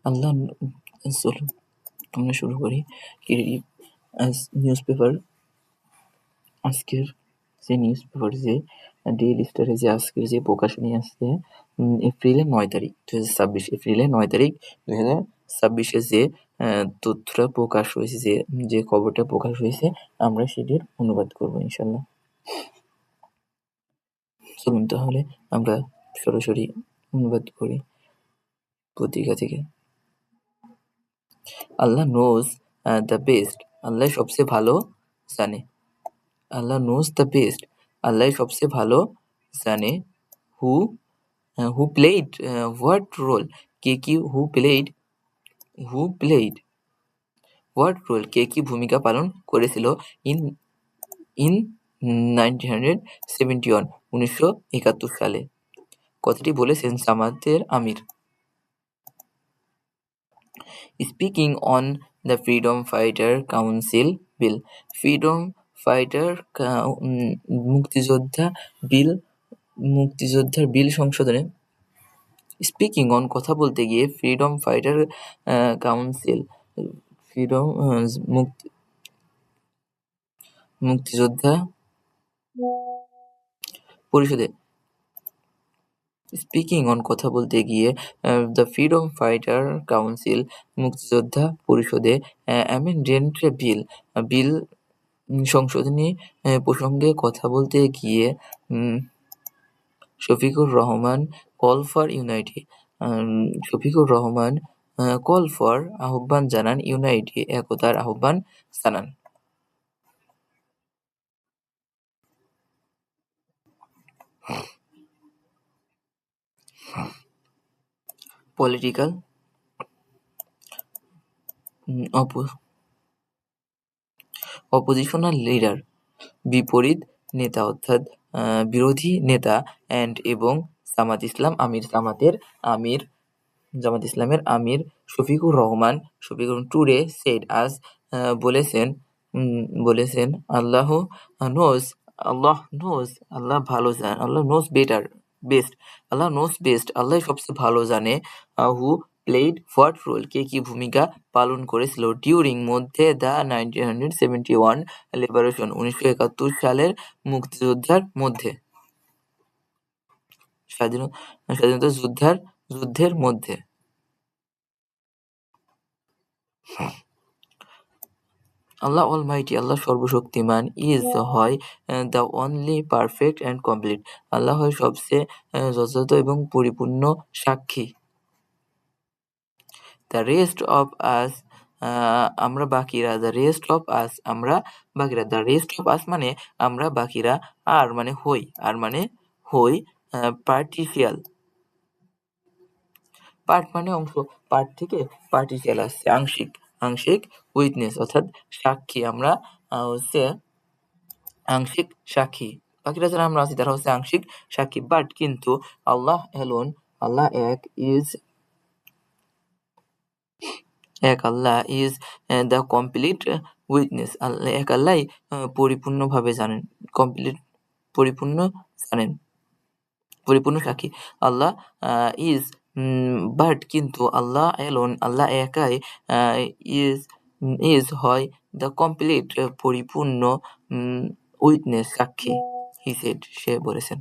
আল্লাহ চলুন আমরা শুরু করি। নিউজ পেপার, আজকের যে নিউজ পেপার, যে ডেইলি স্টারে যে আজকের যে প্রকাশনী আসছে এপ্রিলের 9 তারিখ 2026, এপ্রিলের 9 তারিখ 2026 যে তথ্যটা প্রকাশ হয়েছে, যে খবরটা প্রকাশ হয়েছে, আমরা সেটির অনুবাদ করব ইনশাল্লাহ। চলুন তাহলে আমরা সরাসরি অনুবাদ করি পত্রিকা থেকে। আল্লাহ নোজ দ্য বেস্ট, আল্লাহ সবচেয়ে ভালো জানে। আল্লাহ নোজ দ্য বেস্ট, আল্লাহ সবচেয়ে ভালো জানে। হু প্লেড হোয়াট রোল, কে কি হু প্লেড হোয়াট রোল, কে কি ভূমিকা পালন করেছিল ইন 1971, 1971 সালে। কথাটি বলেছেন জামাতের আমির। Speaking on the freedom fighter council bill, freedom fighter মুক্তিযোদ্ধার বিল সংশোধনে। স্পিকিং অন কথা বলতে গিয়ে ফ্রিডম ফাইটার কাউন্সিল, মুক্তিযোদ্ধা পরিষদে। স্পিকিং অন কথা বলতে গিয়ে দ্য ফ্রিডম ফাইটার কাউন্সিল মুক্তিযোদ্ধা পরিষদে অ্যামেন্ডমেন্ট বিল সংশোধনী প্রসঙ্গে কথা বলতে গিয়ে শফিকুর রহমান কল ফর আহ্বান জানান, ইউনাইটি একতার আহ্বান জানান। পলিটিক্যাল অপোজিশনাল লিডার, বিপরীত নেতা অর্থাৎ বিরোধী নেতা, এবং জামাত ইসলামের আমির শফিকুর রহমান টুডে সেড আজ বলেছেন আল্লাহ নোজ, আল্লাহ ভালো জানেন, আল্লাহ নোজ বেস্ট, আল্লাহ সবচেয়ে ভালো জানে। হু প্লেড হোয়াট রোল, কে কি ভূমিকা পালন করেছিল ডিউরিং মধ্যে দ্য 1971 লিবারেশন, 1971 সালের মুক্তিযুদ্ধের মধ্যে, স্বাধীনতা যুদ্ধের মধ্যে। আল্লাহ অলমাইটি, আল্লাহ সর্বশক্তিমান, ইজ হয় the only perfect and complete, আল্লাহ হয় সবচেয়ে যথাযথ এবং পরিপূর্ণ সাক্ষী। দ্য রেস্ট অফ আস, আমরা বাকিরা, দ্য রেস্ট অফ আস, আমরা বাকিরা, দ্য রেস্ট অফ আস মানে আমরা বাকিরা, আর মানে হই, পার্টিশিয়াল, পার্ট মানে অংশ, পার্ট থেকে পার্টিশিয়াল আসছে, আংশিক উইটনেস অর্থাৎ সাক্ষী, আমরা হচ্ছে আংশিক সাক্ষী, বাকিরা যারা আমরা আছি তারা হচ্ছে আংশিক সাক্ষী। বাট কিন্তু আল্লাহ এলোন, আল্লাহ আল্লাহ ইজ দ্য কমপ্লিট উইটনেস, আল্লাহ পরিপূর্ণভাবে জানেন, পরিপূর্ণ সাক্ষী। আল্লাহ ইজ বাট কিন্তু আল্লাহ এলোন, আল্লাহ একাই ইজ হয় দ্য কমপ্লিট পরিপূর্ণ উইটনেস সাক্ষী, হি সেড, সে বলেছেন।